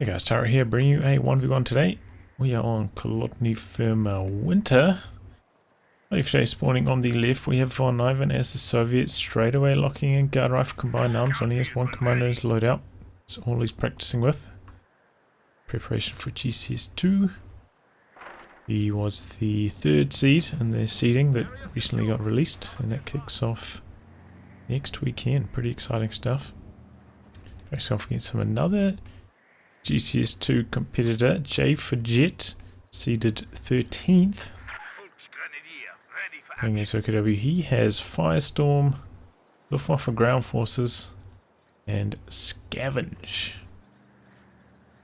Hey guys, Tara here, bringing you a 1v1 today. We are on Kholodny Ferma Winter. Today spawning on the left, we have VonIvan as the Soviets, straight away locking in guard rifle combined arms. Only has one commander in his loadout. That's all he's practicing with. Preparation for GCS2. He was the third seed in their seeding that recently got released, and that kicks off next weekend. Pretty exciting stuff. Facing off against another GCS2 competitor, J for Jett, seeded 13th. Playing as OKW, he has Firestorm, Luftwaffe Ground Forces, and Scavenge.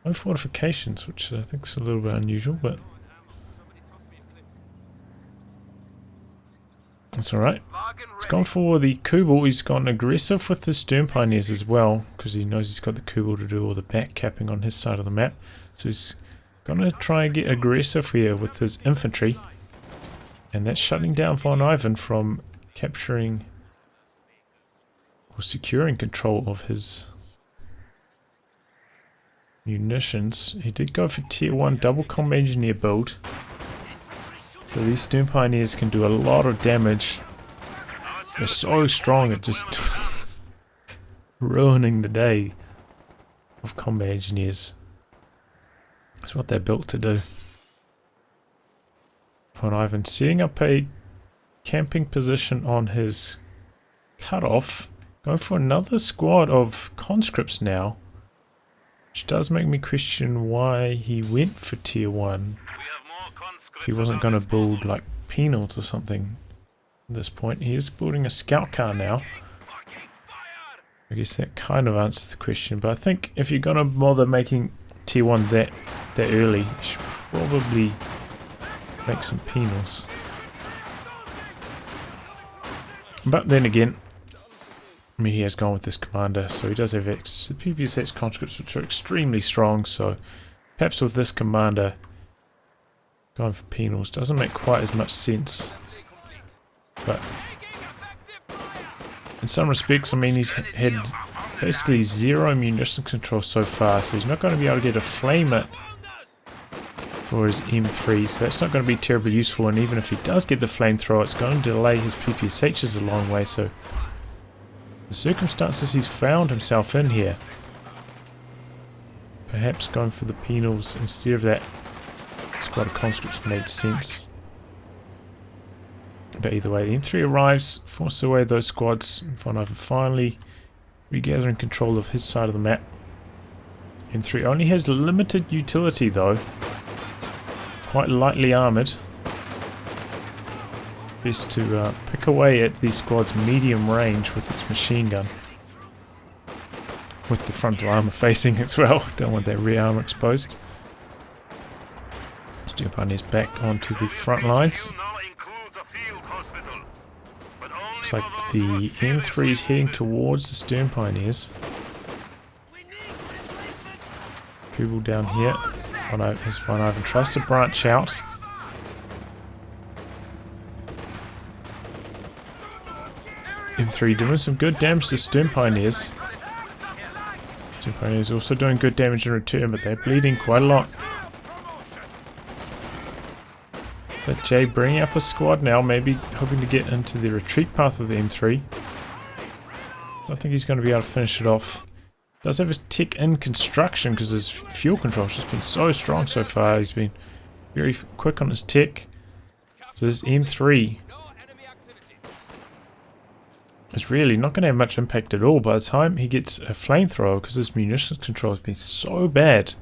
No fortifications, which I think is a little bit unusual, but that's alright. He's gone for the Kubel. He's gone aggressive with the Stern Pioneers as well, because he knows he's got the Kubel to do all the back capping on his side of the map. So he's going to try and get aggressive here with his infantry. And that's shutting down VonIvan from capturing or securing control of his munitions. He did go for tier 1 double combat engineer build. So these Stern Pioneers can do a lot of damage. They're so strong at just ruining the day of combat engineers. That's what they're built to do. VonIvan setting up a camping position on his cutoff. Going for another squad of conscripts now. Which does make me question why he went for tier 1. If he wasn't going to build like penals or something at this point. He is building a scout car now. I guess that kind of answers the question, but I think if you're going to bother making tier 1 that early, you should probably make some penals. But then again, I mean, he has gone with this commander, so he does have PPSX conscripts which are extremely strong, so perhaps with this commander going for penals doesn't make quite as much sense. But in some respects, I mean, he's had basically zero munition control so far, so he's not going to be able to get a flamer for his M3, so that's not going to be terribly useful. And even if he does get the flamethrower, it's going to delay his PPSHs a long way. So the circumstances he's found himself in here, perhaps going for the penals instead of that squad of conscripts made sense. But either way, the M3 arrives, forces away those squads. VonIvan finally regathering control of his side of the map. M3 only has limited utility though, quite lightly armoured. Best to pick away at these squads medium range with its machine gun. With the frontal armour facing as well, don't want that rear armour exposed. Stern Pioneers back onto the front lines. Looks like the M3 is heading towards the Stern Pioneers. Kubel down here. As VonIvan tries to branch out. M3 doing some good damage to Stern Pioneers. Stern Pioneers also doing good damage in return, but they're bleeding quite a lot. So Jay bringing up a squad now, maybe hoping to get into the retreat path of the M3. I don't think he's going to be able to finish it off. Does have his tech in construction because his fuel control has just been so strong so far. He's been very quick on his tech. So this M3 is really not going to have much impact at all by the time he gets a flamethrower, because his munitions control has been so bad.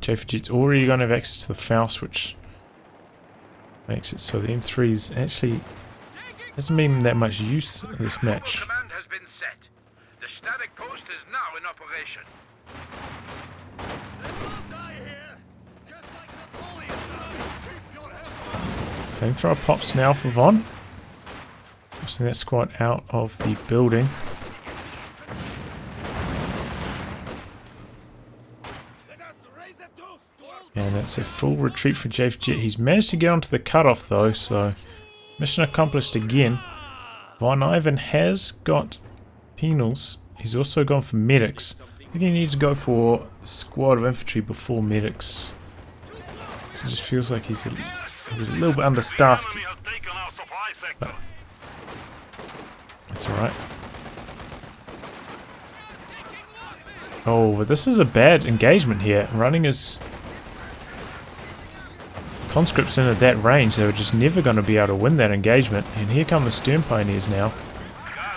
J for Jett's already going to have access to the Faust, which makes it so the M3's actually hasn't been that much use in this match. The static post is now in operation. Flamethrower pops now for Von. Forcing that squad out of the building. And that's a full retreat for J for Jett. He's managed to get onto the cutoff though, so mission accomplished again. VonIvan has got penals. He's also gone for medics. think you need to go for a squad of infantry before medics. So it just feels like he was a little bit understaffed. But that's alright. Oh, but this is a bad engagement here. Running his conscripts in at that range, they were just never going to be able to win that engagement. And here come the Stern Pioneers now.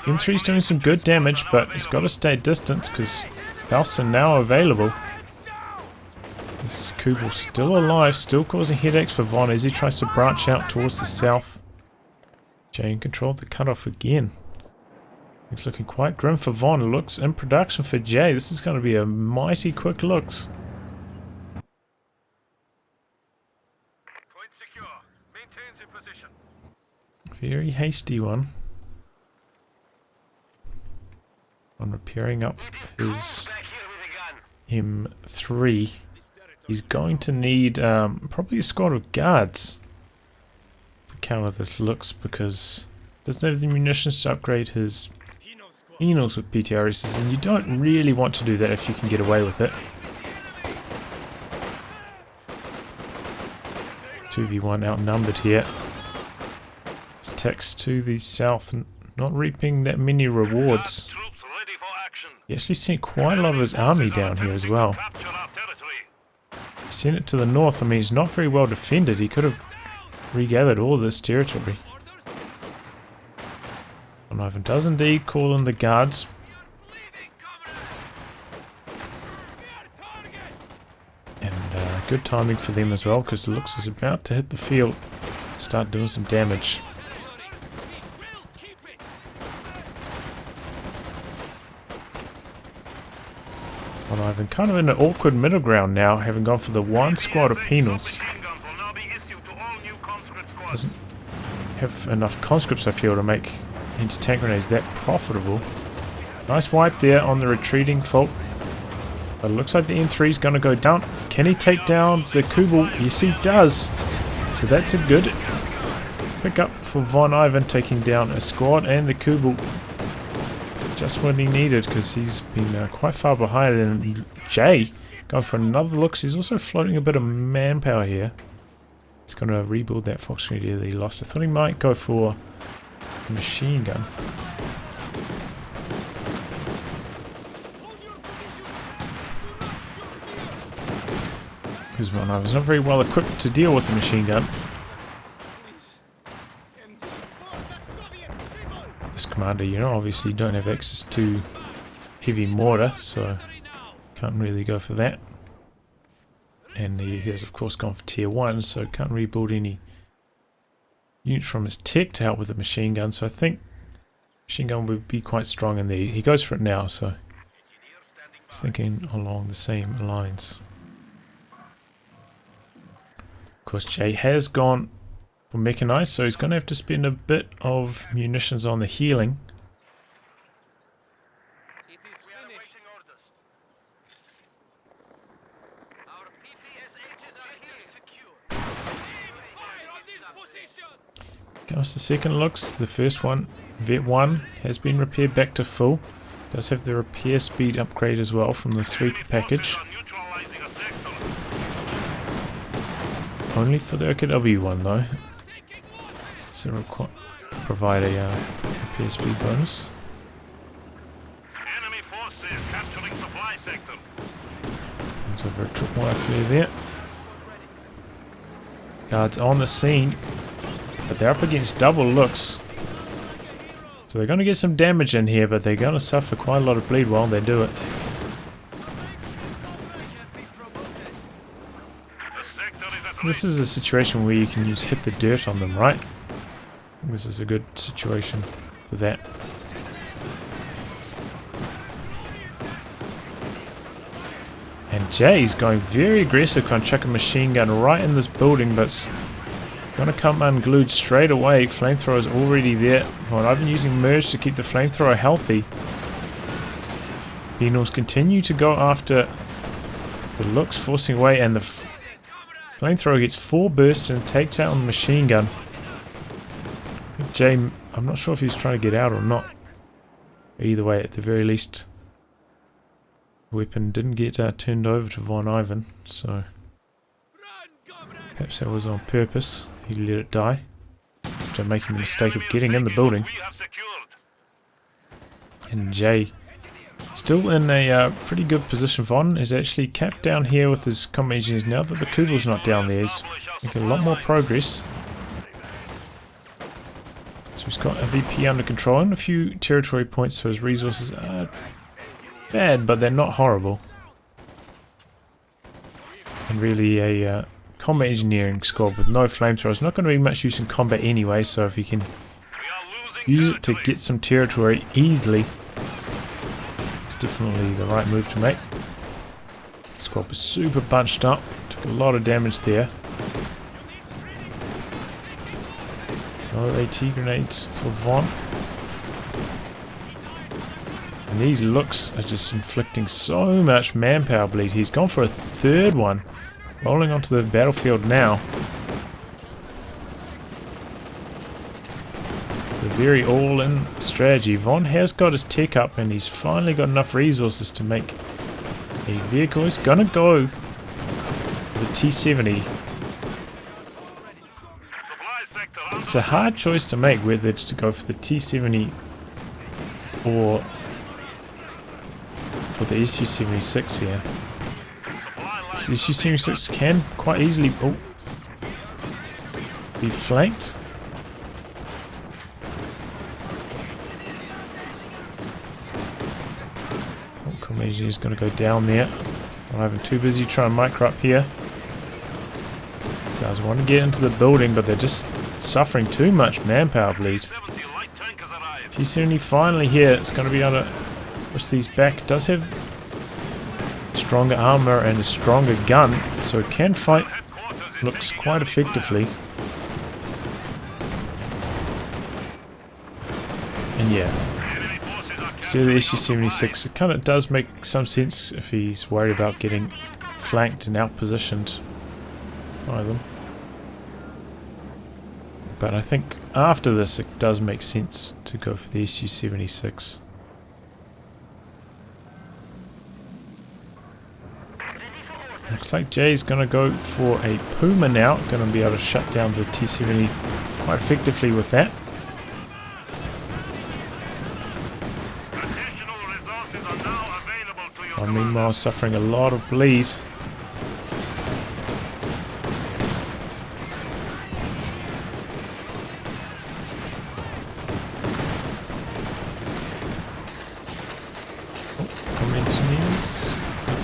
M3's doing some good damage, but it's got to stay distant because Faust are now available. This Kubel still alive, still causing headaches for Von as he tries to branch out towards the south. Jay in control of the cutoff again. It's looking quite grim for Von. It looks in production for Jay. This is going to be a mighty quick looks. Point secure. Maintains your position. Very hasty one. On repairing up his M3. He's going to need probably a squad of guards to counter this looks because he doesn't have the munitions to upgrade his Enals with PTRSs, and you don't really want to do that if you can get away with it. 2v1 outnumbered here. His attacks to the south not reaping that many rewards. He actually sent quite a lot of his army down here as well. He sent it to the north. I mean, he's not very well defended. He could have regathered all this territory. VonIvan does indeed call in the guards. And good timing for them as well, because Lux is about to hit the field, start doing some damage. VonIvan kind of in an awkward middle ground now, having gone for the one squad of penals. Doesn't have enough conscripts, I feel, to make anti-tank grenades that profitable. Nice wipe there on the retreating Fault. But it looks like the M3 is going to go down. Can he take down the Kubel? Yes, he does. So that's a good pick up for VonIvan, taking down a squad and the Kubel. Just what he needed, because he's been quite far behind. And Jay going for another look. He's also floating a bit of manpower here. He's going to rebuild that Fox Grenadier that he lost. I thought he might go for a machine gun. Because VonIvan's not very well equipped to deal with the machine gun. This commander, you know, obviously don't have access to heavy mortar, so can't really go for that. And he has of course gone for tier 1, so can't rebuild any units from his tech to help with the machine gun, so I think machine gun would be quite strong in there. He goes for it now, so he's thinking along the same lines. Of course, Jay has gone for mechanized, so he's going to have to spend a bit of munitions on the healing. Goes the second looks. The first one, Vet 1, has been repaired back to full. Does have the repair speed upgrade as well from the sweeper package. Only for the OKW one though. So it'll provide a repair speed bonus. Enemy forces capturing supply sector. It's over a triple flare there. Guards on the scene. But they're up against double looks. So they're going to get some damage in here, but they're going to suffer quite a lot of bleed while they do it. This is a situation where you can use hit the dirt on them, right? This is a good situation for that. And Jay's going very aggressive, trying to chuck a machine gun right in this building, but it's going to come unglued straight away. Flamethrower's already there. VonIvan using merge to keep the flamethrower healthy. Penals continue to go after the looks, forcing away, and the flamethrower gets 4 bursts and takes out on the machine gun. I think Jay, I'm not sure if he's trying to get out or not. Either way, at the very least, weapon didn't get turned over to VonIvan, so perhaps that was on purpose. He let it die after making the mistake of getting in the building. And Jay still in a pretty good position. Von is actually capped down here with his combat engineers now that the Kugel's not down there. He's making a lot more progress. So he's got a VP under control and a few territory points, so his resources are bad, but they're not horrible. And really a combat engineering squad with no flamethrowers. Not going to be much use in combat anyway, so if he can use it to get some territory easily, it's definitely the right move to make. The squad was super bunched up, took a lot of damage there. No AT grenades for Von. And these looks are just inflicting so much manpower bleed. He's gone for a third one. Rolling onto the battlefield now. A very all-in strategy. Von has got his tech up and he's finally got enough resources to make a vehicle. He's gonna go for the T-70. It's a hard choice to make whether to go for the T-70 or for the SU-76 here. So the SU-76 can quite easily be flanked. Kholodny is going to go down there. I'm too busy trying to micro up here. Guys want to get into the building, but they're just suffering too much manpower bleed. T-70 finally here. It's going to be able to push these back. It does have stronger armor and a stronger gun, so it can fight. Looks quite effectively. And yeah, so the SU-76, it kind of does make some sense if he's worried about getting flanked and outpositioned by them. But I think after this it does make sense to go for the SU-76. Looks like Jay's going to go for a Puma now. Going to be able to shut down the T-70 quite effectively with that. And meanwhile suffering a lot of bleed.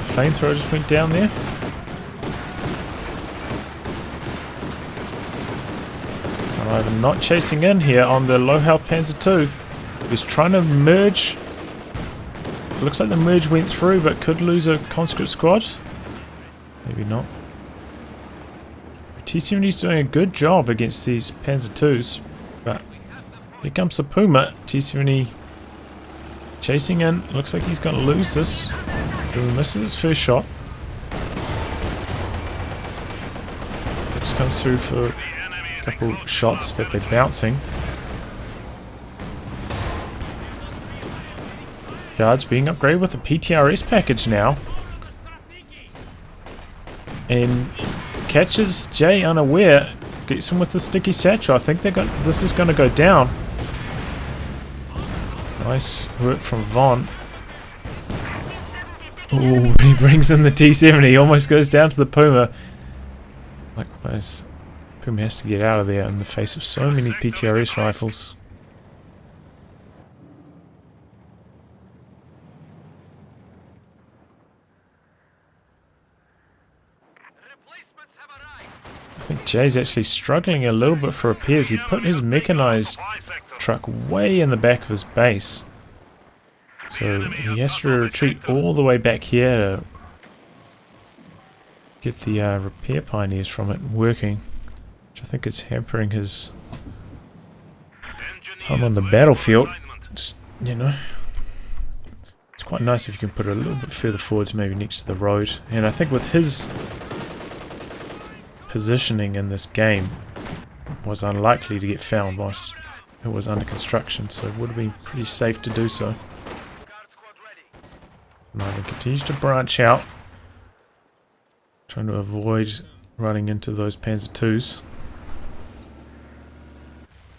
The flamethrower just went down there. VonIvan not chasing in here on the low health Panther 2. He's trying to merge. Looks like the merge went through, but could lose a conscript squad. Maybe not. T-70's doing a good job against these Panzer 2s, but here comes the Puma. T-70 chasing in. Looks like he's going to lose this. He misses his first shot. Just comes through for a couple shots, but they're bouncing. Guards being upgraded with the PTRS package now. And catches Jay unaware. Gets him with the sticky satchel. I think this is going to go down. Nice work from Von. Oh, he brings in the T-70. Almost goes down to the Puma. Likewise, Puma has to get out of there in the face of so many PTRS rifles. I think Jay's actually struggling a little bit for repairs. He put his mechanized truck way in the back of his base. So he has to retreat all the way back here to get the repair pioneers from it working. Which I think is hampering his time on the battlefield. Just, you know, it's quite nice if you can put it a little bit further forwards, maybe next to the road. And I think with his positioning in this game, was unlikely to get found whilst it was under construction, so it would have been pretty safe to do so. VonIvan continues to branch out, trying to avoid running into those Panzer IIs.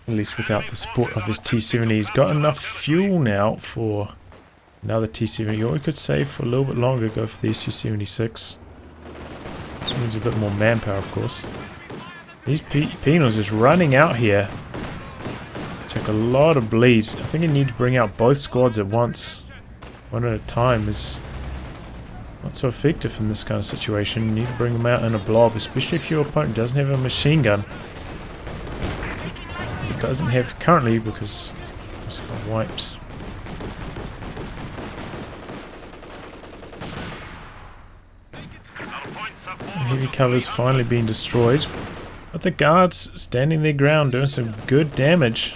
At least without the support of his T-70. He's got enough fuel now for another T-70, or we could save for a little bit longer, go for the Su-76. This means a bit more manpower, of course. These penals is running out here. Take a lot of bleeds. I think you need to bring out both squads at once. One at a time is not so effective in this kind of situation. You need to bring them out in a blob, especially if your opponent doesn't have a machine gun. As it doesn't have currently, because it's got wiped. Heavy cover's finally been destroyed, but the guards standing their ground doing some good damage.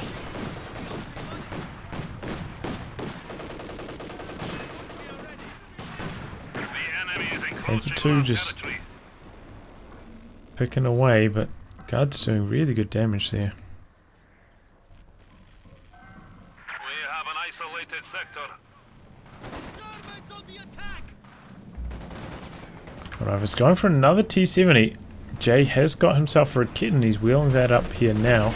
Panther 2 just picking away, but guards doing really good damage there. We have an isolated sector. Alright, it's going for another T-70. Jay has got himself a kit and he's wheeling that up here now.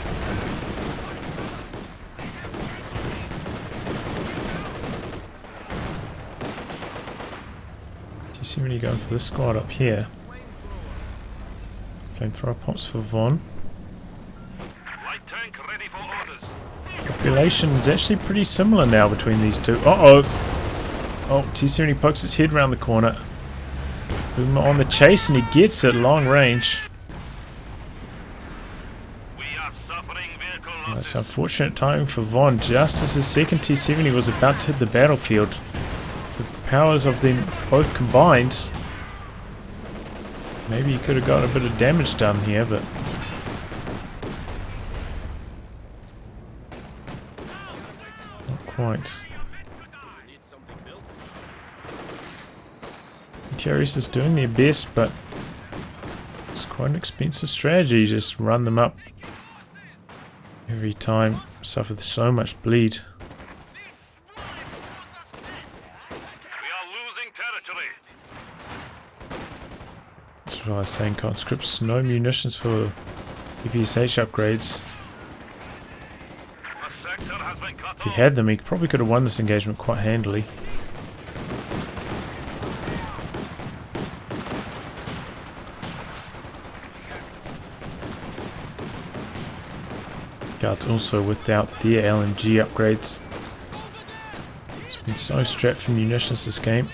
T-70 going for this squad up here. Flamethrower pops for Von. Light tank ready for orders. Population is actually pretty similar now between these two. Uh-oh! Oh, T-70 pokes his head around the corner. Ferma on the chase and he gets it long range. We are suffering vehicle losses. That's unfortunate timing for Von, just as his second T-70 was about to hit the battlefield. The powers of them both combined. Maybe he could have got a bit of damage done here, but not quite. Terrorists is doing their best, but it's quite an expensive strategy. Just run them up every time, suffer so much bleed. We are losing territory. That's what I was saying, conscripts. No munitions for EPSH upgrades. The sector has been cut If he off. had them, he probably could have won this engagement quite handily. Guards also without their LMG upgrades. It's been so strapped for munitions this game.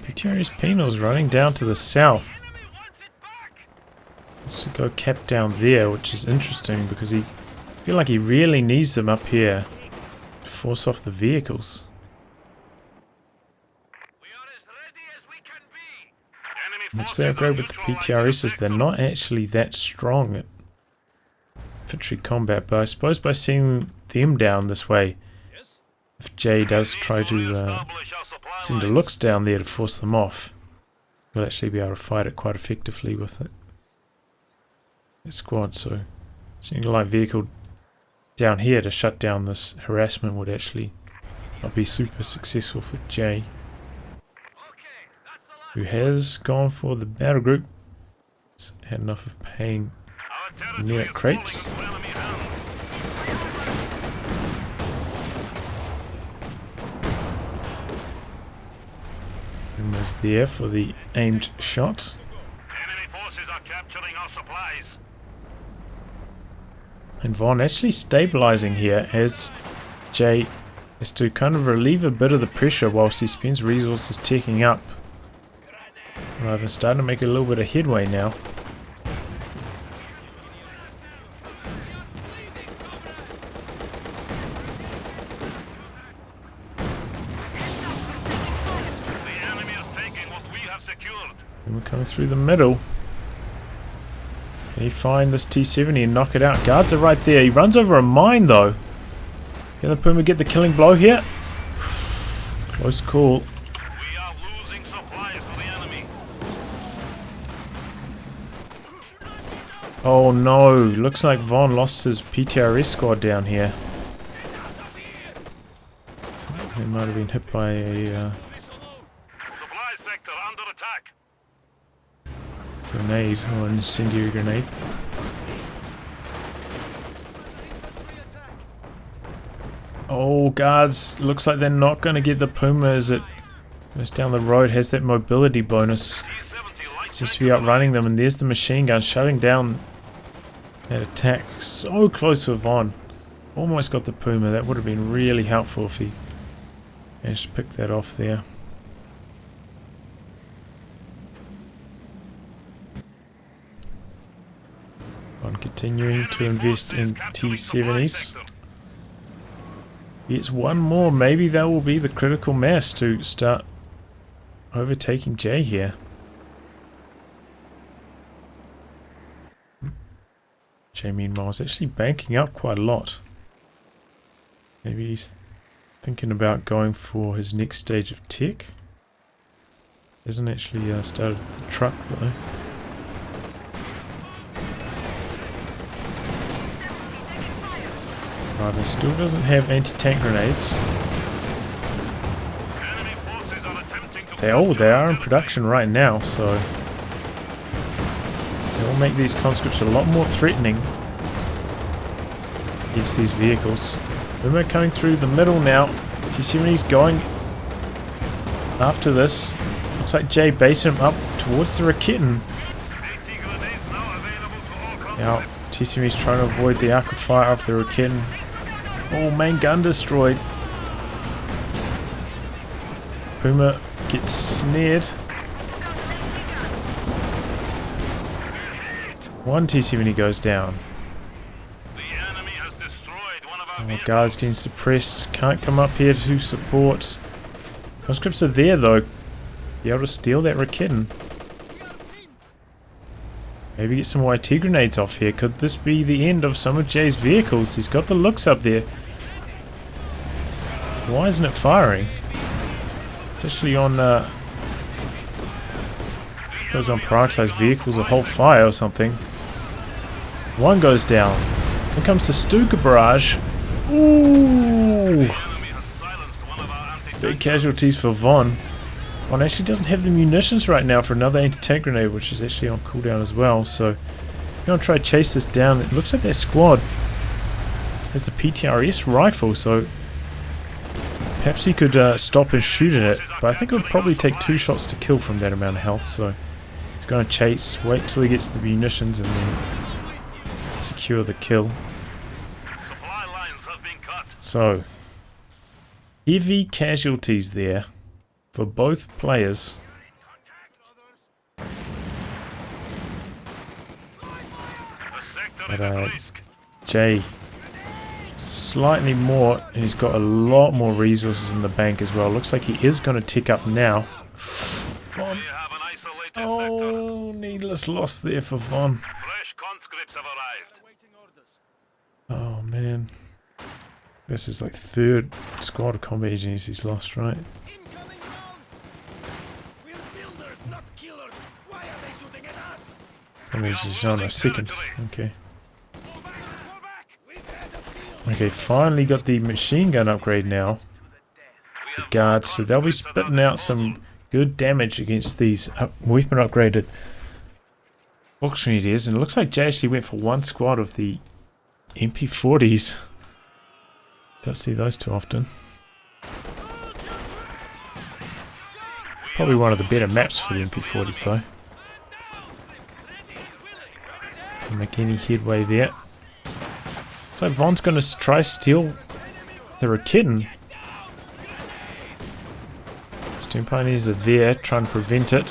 PTR's Penal's running down to the south. Wants to go cap down there, which is interesting because he I feel like he really needs them up here to force off the vehicles. We are as ready as we can be. Enemy Once they upgrade with the PTRSs, they're not actually that strong at infantry combat, but I suppose by seeing them down this way, if Jay does try to send a looks down there to force them off, we'll actually be able to fight it quite effectively with it. That squad, so seeing a light vehicle down here to shut down this harassment would actually not be super successful for Jay, who has gone for the battle group. He's had enough of paying near crates. And was there for the aimed shot. Enemy forces are capturing our supplies. And Von actually stabilizing here as Jay is to kind of relieve a bit of the pressure whilst he spends resources taking up. VonIvan starting to make a little bit of headway now. The enemy is taking what we have secured. And we're coming through the middle. Can he find this T-70 and knock it out? Guards are right there. He runs over a mine though. Can the Puma get the killing blow here? Close call. We are losing supplies to the enemy. Oh no, looks like Von lost his PTRS squad down here. So they might have been hit by a Supply sector under attack. grenade or an incendiary grenade. Oh, guards, looks like they're not going to get the Puma as it goes down the road, has that mobility bonus. Seems to be outrunning them, and there's the machine gun shutting down that attack. So close with Von. Almost got the Puma. That would have been really helpful if he managed to pick that off there. Von continuing to invest in T-70s. It's one more. Maybe that will be the critical mass to start overtaking Jay here. Jay meanwhile is actually banking up quite a lot. Maybe he's thinking about going for his next stage of tech. Hasn't actually started the truck though. Rather still doesn't have anti-tank grenades. They are in production right now, so they will make these conscripts a lot more threatening against these vehicles. Ferma coming through the middle now. T-70's going after this. Looks like Jay baited him up towards the Raketin. Now T-70's trying to avoid the arc of fire of the Raketin. Oh, main gun destroyed. Puma gets snared. One T-70 goes down. Oh, guards getting suppressed. Can't come up here to support. Conscripts are there though. Be able to steal that Raketin. Maybe get some YT grenades off here. Could this be the end of some of Jay's vehicles? He's got the looks up there. Why isn't it firing? It's actually on goes on prioritized vehicles or hold fire or something. One goes down. Here comes the Stuka barrage. Ooh! Big casualties for Von. Von actually doesn't have the munitions right now for another anti-tank grenade, which is actually on cooldown as well, so I'm going to try to chase this down. It looks like their squad has the PTRS rifle, so perhaps he could stop and shoot at it, but I think it would probably take 2 shots to kill from that amount of health, so he's going to chase, wait till he gets the munitions and then secure the kill. So, heavy casualties there for both players. But Jay slightly more, and he's got a lot more resources in the bank as well. Looks like he is going to tick up now. Von. Oh, needless loss there for Von. Oh man. This is like 3rd squad of combat engineers he's lost, right? Combat engineers on a 2nd. Okay. Okay, finally got the machine gun upgrade now. The guards, so they'll be spitting out some good damage against these weapon upgraded auctioneers. And it looks like Jay actually went for 1 squad of the MP40s. Don't see those too often. Probably one of the better maps for the MP40s though. Can't make any headway there. So Von's going to try steal the Raketin. Steam Pioneers are there trying to prevent it.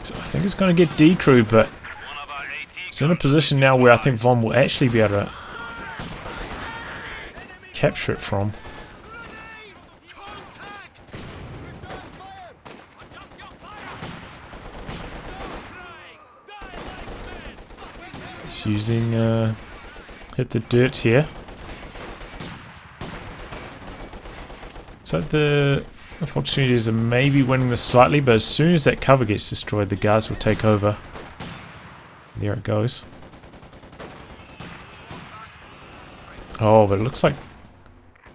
So I think it's going to get decrewed, but it's in a position now where I think Von will actually be able to capture it from. He's using hit the dirt here. So the Opportunities of maybe winning this slightly, but as soon as that cover gets destroyed, the guards will take over. There it goes. Oh, but it looks like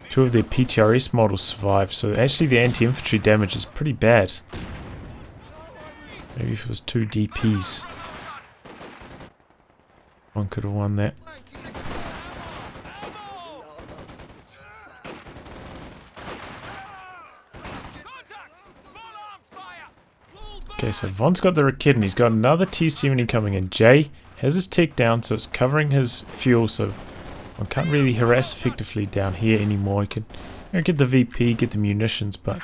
2 of their PTRS models survived, so actually the anti-infantry damage is pretty bad. Maybe if it was 2 DPs, one could have won that. Okay, so Von's got the Echidna. He's got another T-70 coming in. Jay has his tech down, so it's covering his fuel, so one can't really harass effectively down here anymore. He can get the VP, get the munitions, but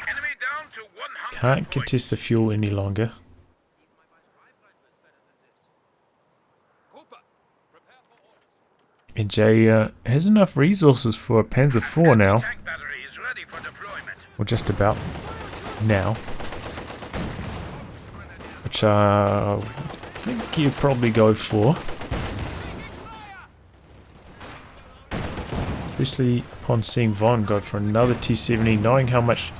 can't contest the fuel any longer. And Jay has enough resources for a Panzer IV now. Or just about now. Which I think he'd probably go for. Especially upon seeing Von go for another T-70, knowing how much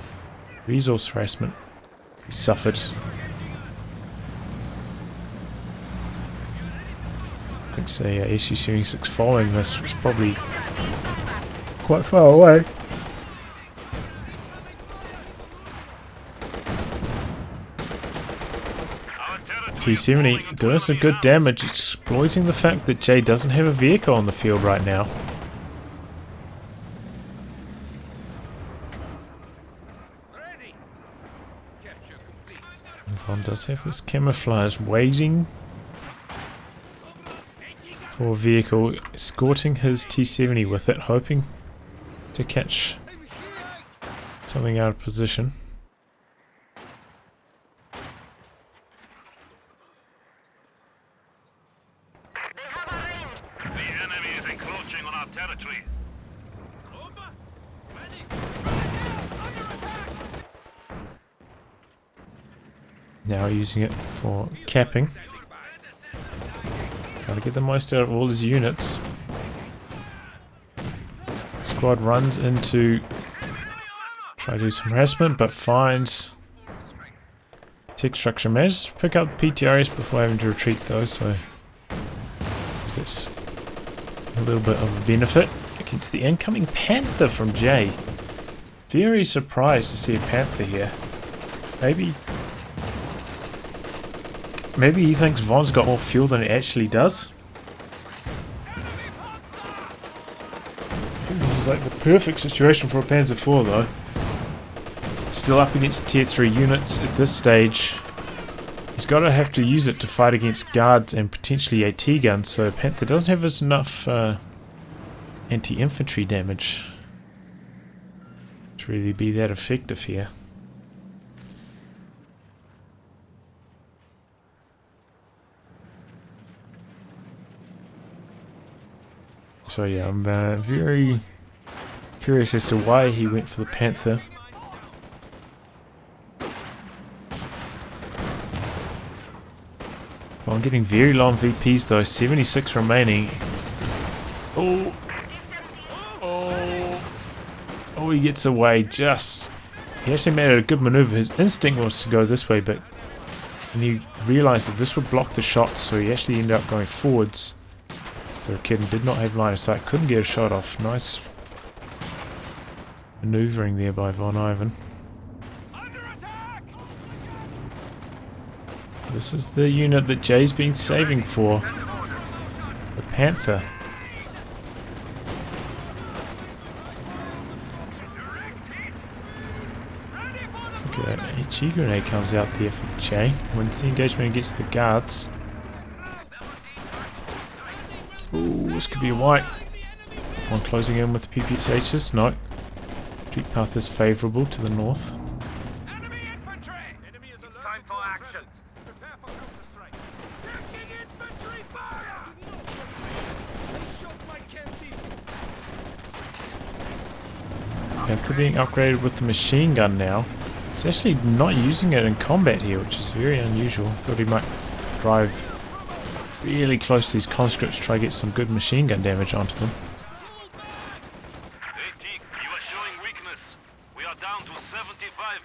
resource harassment he suffered. I think say SU-76 following this was probably quite far away. T-70 doing some good damage, exploiting the fact that Jay doesn't have a vehicle on the field right now. Von does have this camouflage waiting for a vehicle, escorting his T-70 with it, hoping to catch something out of position. Now using it for capping. Trying to get the most out of all his units. Squad runs into try to do some harassment, but finds tech structure. Manages to pick up PTRS before having to retreat though, so that's a little bit of a benefit against the incoming Panther from Jay. Very surprised to see a Panther here. Maybe he thinks Von's got more fuel than it actually does. I think this is like the perfect situation for a Panzer IV though. Still up against tier 3 units at this stage. He's got to have to use it to fight against guards and potentially AT guns, so Panther doesn't have enough anti-infantry damage to really be that effective here. So yeah, I'm very curious as to why he went for the Panther. Well, I'm getting very low on VPs though, 76 remaining. Oh, he gets away just... He actually made a good maneuver. His instinct was to go this way, but when he realised that this would block the shots, so he actually ended up going forwards. So Kid did not have line of sight, couldn't get a shot off. Nice maneuvering there by VonIvan. This is the unit that Jay's been saving for. The Panther. It's like a HE grenade comes out there for Jay. Wins the engagement against the guards. Ooh, this could be a white. One closing in with the PPSHs. No. Retreat path is favourable to the north. Enemy infantry! It's time for action. Prepare for counter-strike. Taking infantry fire! They shot my canteen. Panther being upgraded with the machine gun now. He's actually not using it in combat here, which is very unusual. Thought he might drive really close to these conscripts, try to get some good machine gun damage onto them. Hey, Teak, you are showing weakness. We are down to 75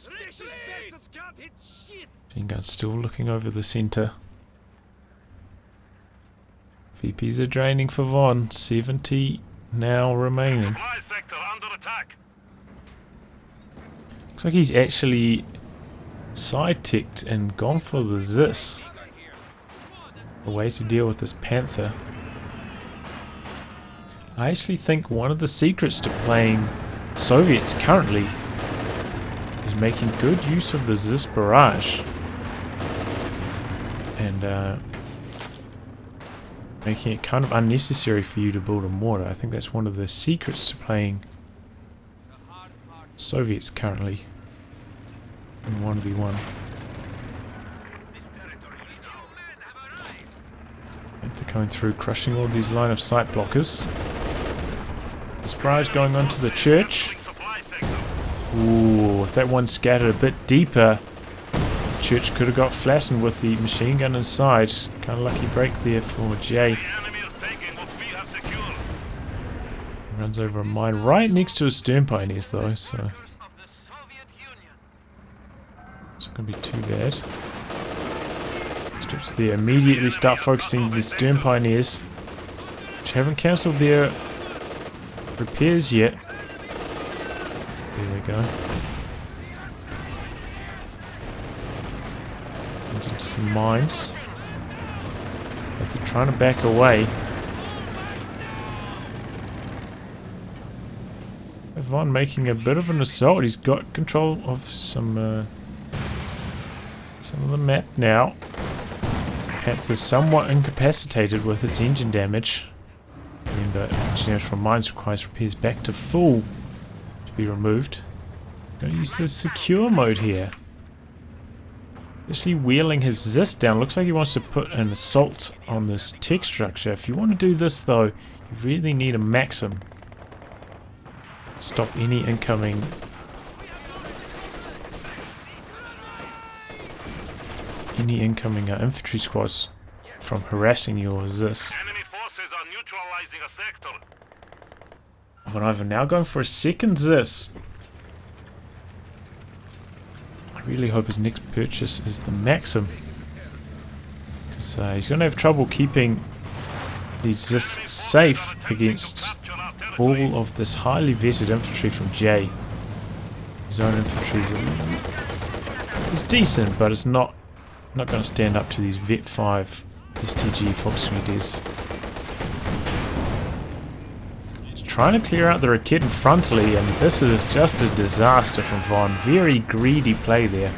Those vicious bastards can't hit shit! Machine gun's still looking over the center. VPs are draining for Von. 70 now remaining. Supply sector under attack. Looks like he's actually side-ticked and gone for the Zis. A way to deal with this Panther. I actually think one of the secrets to playing Soviets currently is making good use of the Zis barrage. And making it kind of unnecessary for you to build a mortar. I think that's one of the secrets to playing Soviets currently in 1v1. They're coming through, crushing all these line of sight blockers. This barrage going onto the church. Ooh, if that one scattered a bit deeper, the church could have got flattened with the machine gun inside. Kind of lucky break there for Jett. Runs over a mine right next to his stern pioneers though, so it's not going to be too bad. Strips there, immediately start focusing the stern pioneers, which haven't cancelled their repairs yet. There they go. Runs into some mines. But they're trying to back away. Von making a bit of an assault. He's got control of some of the map now. Panther's somewhat incapacitated with its engine damage. Remember, engine damage from mines requires repairs back to full to be removed. Gonna use the secure mode here. Actually wheeling his Zis down. Looks like he wants to put an assault on this tech structure. If you want to do this though, you really need a Maxim. Stop any incoming infantry squads from harassing your Zis. Enemy forces are neutralizing a sector. VonIvan now going for a second Zis. I really hope his next purchase is the Maxim, because he's going to have trouble keeping these Zis safe against all of this highly vetted infantry from Jett. His own infantry is decent, but it's not going to stand up to these Vet 5 STG Volksgrenadiers. He's trying to clear out the Raketen frontally, and this is just a disaster from Von. Very greedy play there.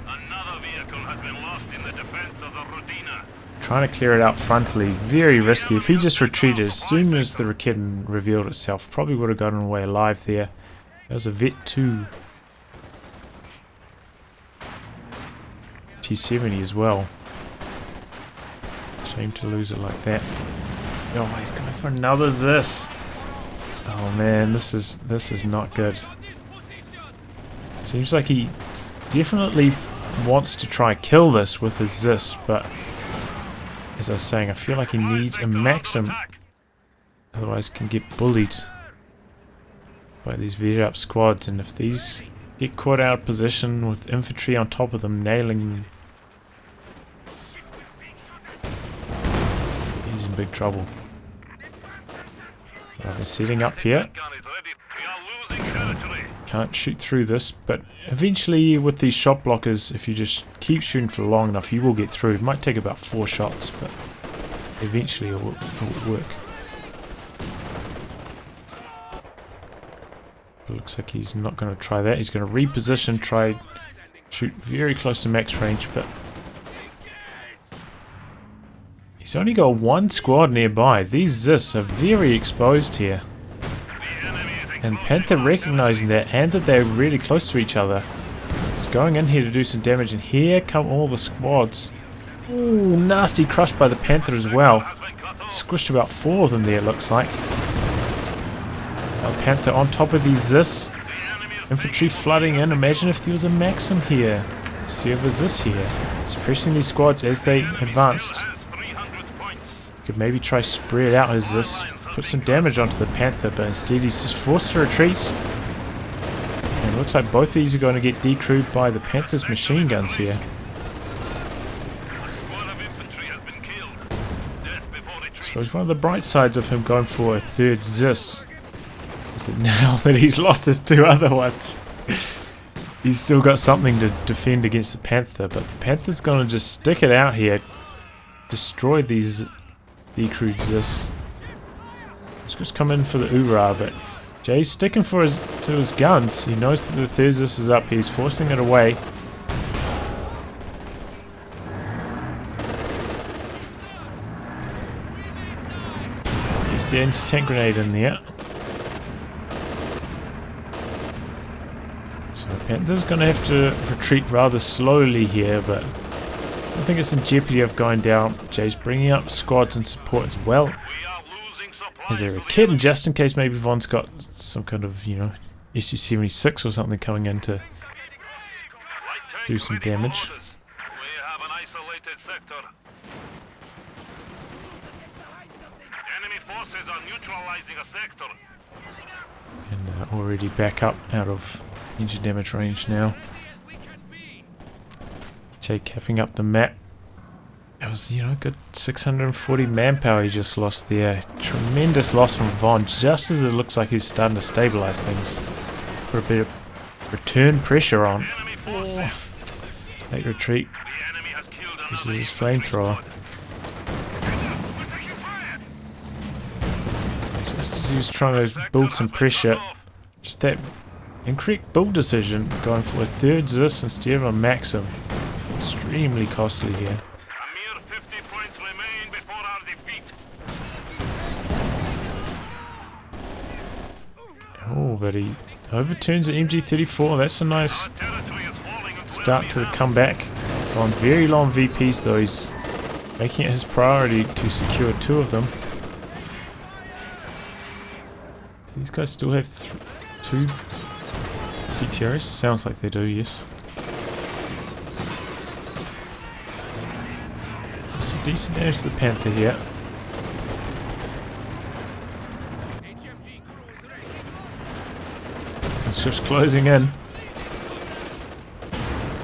Another vehicle has been lost in the defense of the Rodina. Trying to clear it out frontally, very risky. If he just retreated as soon as the Raketen revealed itself, probably would have gotten away alive there. That was a Vet 2 T70 as well. Shame to lose it like that. Oh, he's going for another Zis. Oh man, this is not good. Seems like he definitely wants to try kill this with his Zis, but as I was saying, I feel like he needs a Maxim, otherwise can get bullied by these veered up squads, and if these get caught out of position with infantry on top of them nailing them, he's in big trouble. I've been setting up here. Can't shoot through this, but eventually with these shot blockers, if you just keep shooting for long enough, you will get through. It might take about 4 shots, but eventually it will work. It looks like he's not going to try that. He's going to reposition, try shoot very close to max range, but he's only got 1 squad nearby. These Zis are very exposed here. And Panther recognizing that, and that they're really close to each other, it's going in here to do some damage, and here come all the squads. Ooh, nasty crush by the Panther as well. Squished about 4 of them there, it looks like. Now Panther on top of these Zis. Infantry flooding in. Imagine if there was a Maxim here. See if there's Zis here. Suppressing these squads as they advanced. Could maybe try spread out his Zis. Put some damage onto the Panther, but instead he's just forced to retreat. And It looks like both these are going to get decrewed by the Panther's machine guns here. I suppose one of the bright sides of him going for a third Zis is that now that he's lost his two other ones, he's still got something to defend against the Panther. But the Panther's going to just stick it out here, destroy these decrewed Zis. Let's just come in for the Ura, but Jay's sticking to his guns. He knows that the third Zis is up. He's forcing it away. Gets the anti-tank grenade in there. So Panther's going to have to retreat rather slowly here, but I think it's in jeopardy of going down. Jay's bringing up squads and support as well. Is there a kid, just in case maybe Von's got some kind of, you know, SU-76 or something coming in to do some damage. And already back up out of engine damage range now. Jay capping up the map. It was, you know, good 640 manpower he just lost there. Tremendous loss from Von, just as it looks like he's starting to stabilize things. Put a bit of return pressure on. Oh. Late retreat. This is his flamethrower. Just as he was trying to build some pressure, just that incorrect build decision, going for a third Zis instead of a Maxim. Extremely costly here. Oh, but he overturns the MG34. That's a nice start to the comeback. On very long VPs though, he's making it his priority to secure two of them. These guys still have two PTRs? Sounds like they do, yes. Some decent damage to the Panther here. It's just closing in.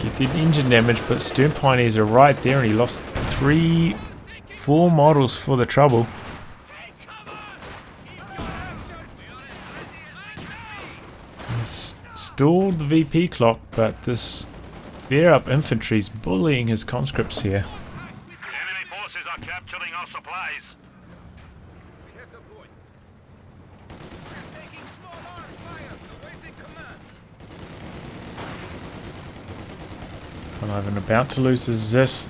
Get the engine damage, but stern pioneers are right there, and he lost 4 models for the trouble. He's stalled the VP clock, but this bear up infantry is bullying his conscripts here. Enemy forces are capturing our supplies. We have the point. We're taking small arms fire. Awaiting command. VonIvan about to lose his Zis.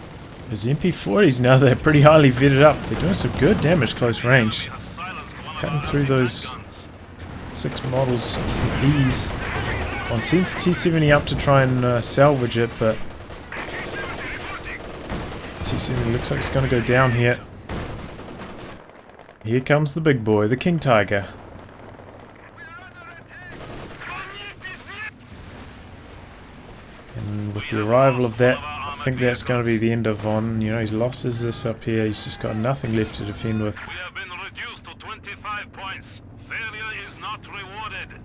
His MP40s now, they're pretty highly vetted up. They're doing some good damage close range. Cutting through those 6 models with ease. One sends the T-70 up to try and salvage it, but T-70 looks like it's going to go down here. Here comes the big boy, the King Tiger. And with the arrival of that, I think that's going to be the end of Von. You know, he's lost his Zis up here. He's just got nothing left to defend with. We have been reduced to 25 points. Failure is not rewarded.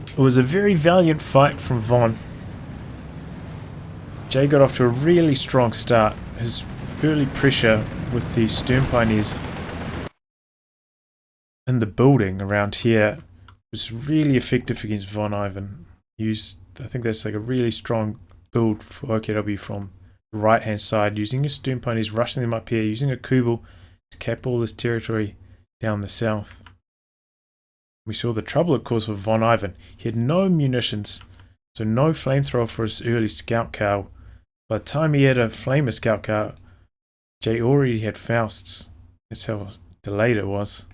It was a very valiant fight from Von. Jay got off to a really strong start. His early pressure with the stern pioneers in the building around here was really effective against VonIvan. Used, I think that's like a really strong build for OKW from the right hand side, using his stern pioneers, rushing them up here, using a Kubel to cap all this territory down the south. We saw the trouble it caused for VonIvan. He had no munitions, so no flamethrower for his early scout car. By the time he had a flamer scout car, Jay already had Fausts. That's how delayed it was.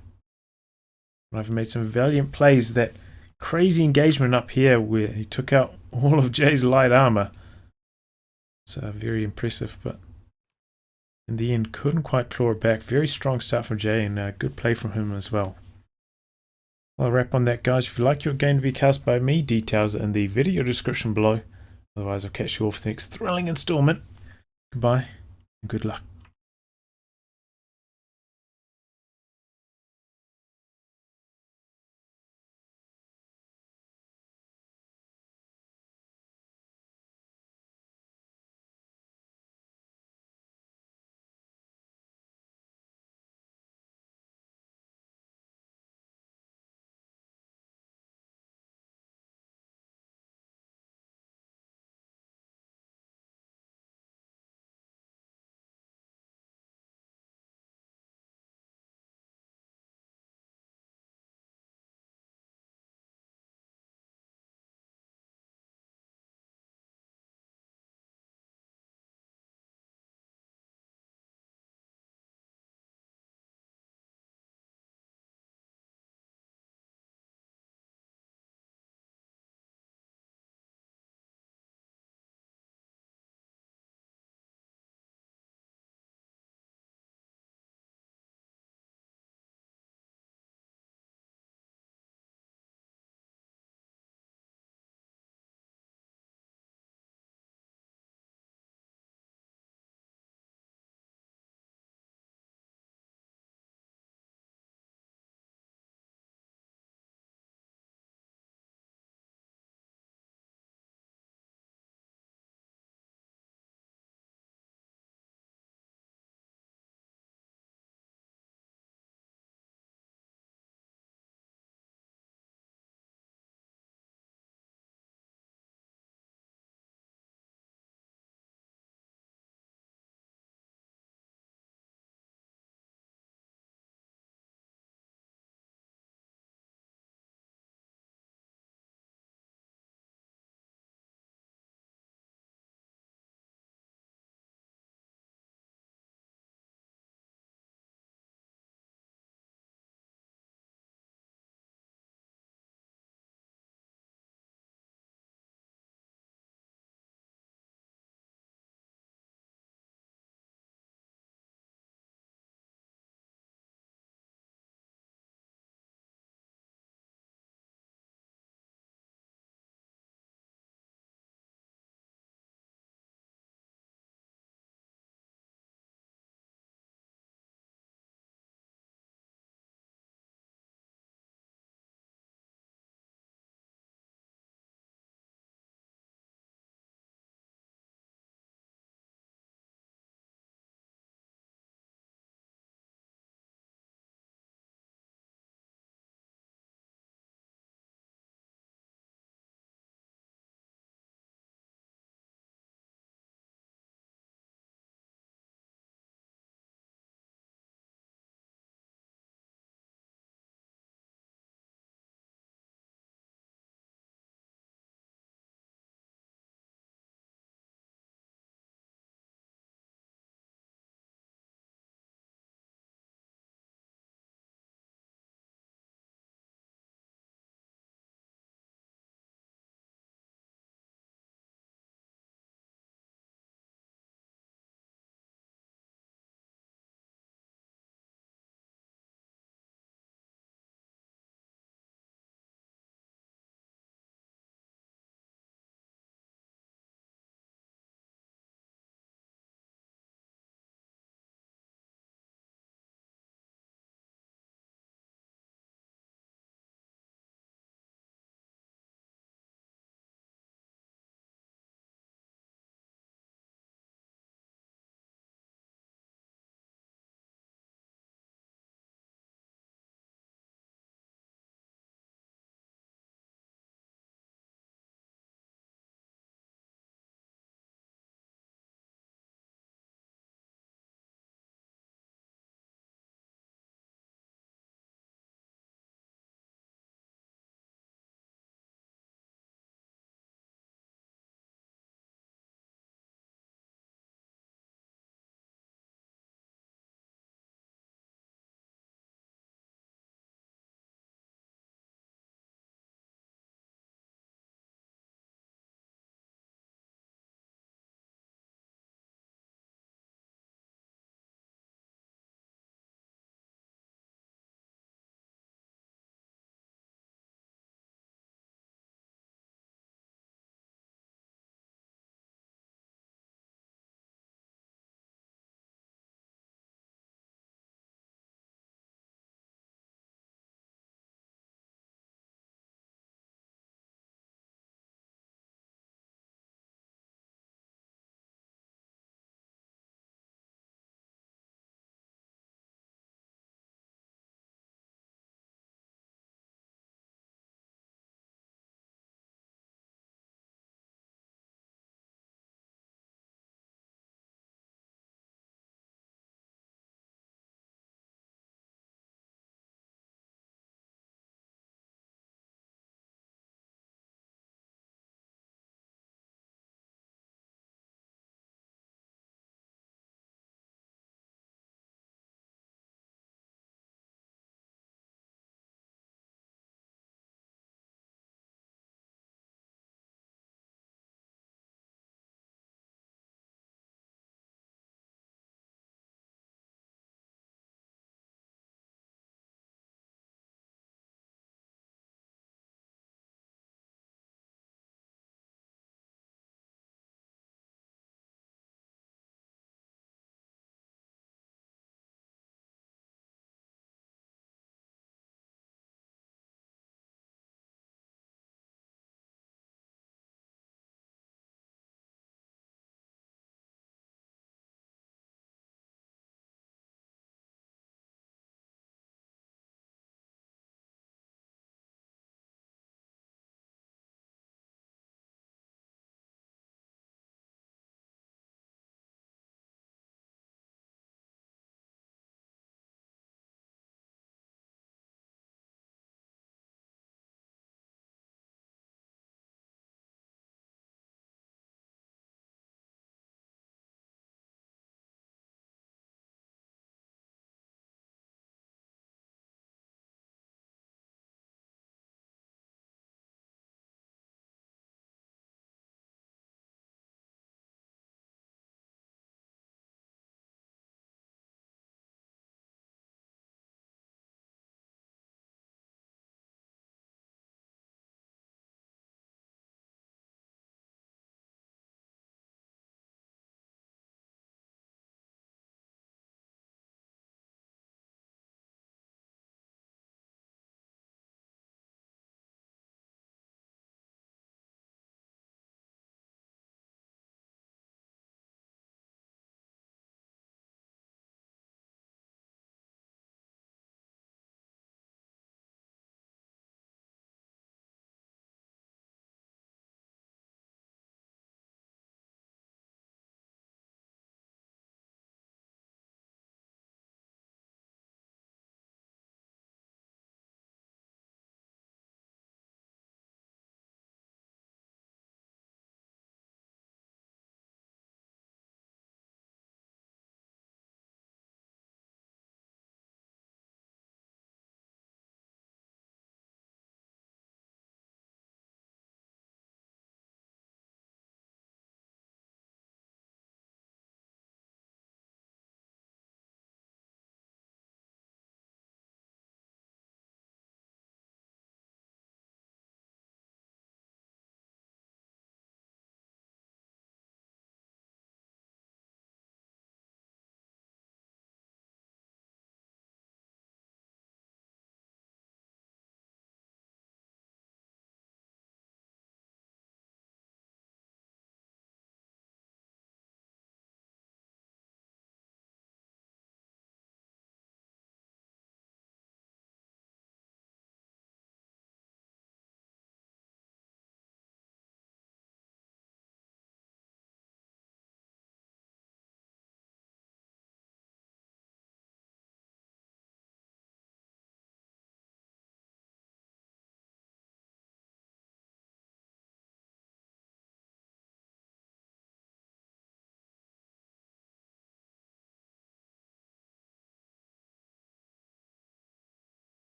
VonIvan made some valiant plays. That crazy engagement up here where he took out all of Jay's light armor. It's very impressive, but in the end couldn't quite claw it back. Very strong start from Jay, and a good play from him as well. I'll wrap on that, guys. If you like your game to be cast by me, details are in the video description below. Otherwise, I'll catch you all for the next thrilling installment. Goodbye and good luck.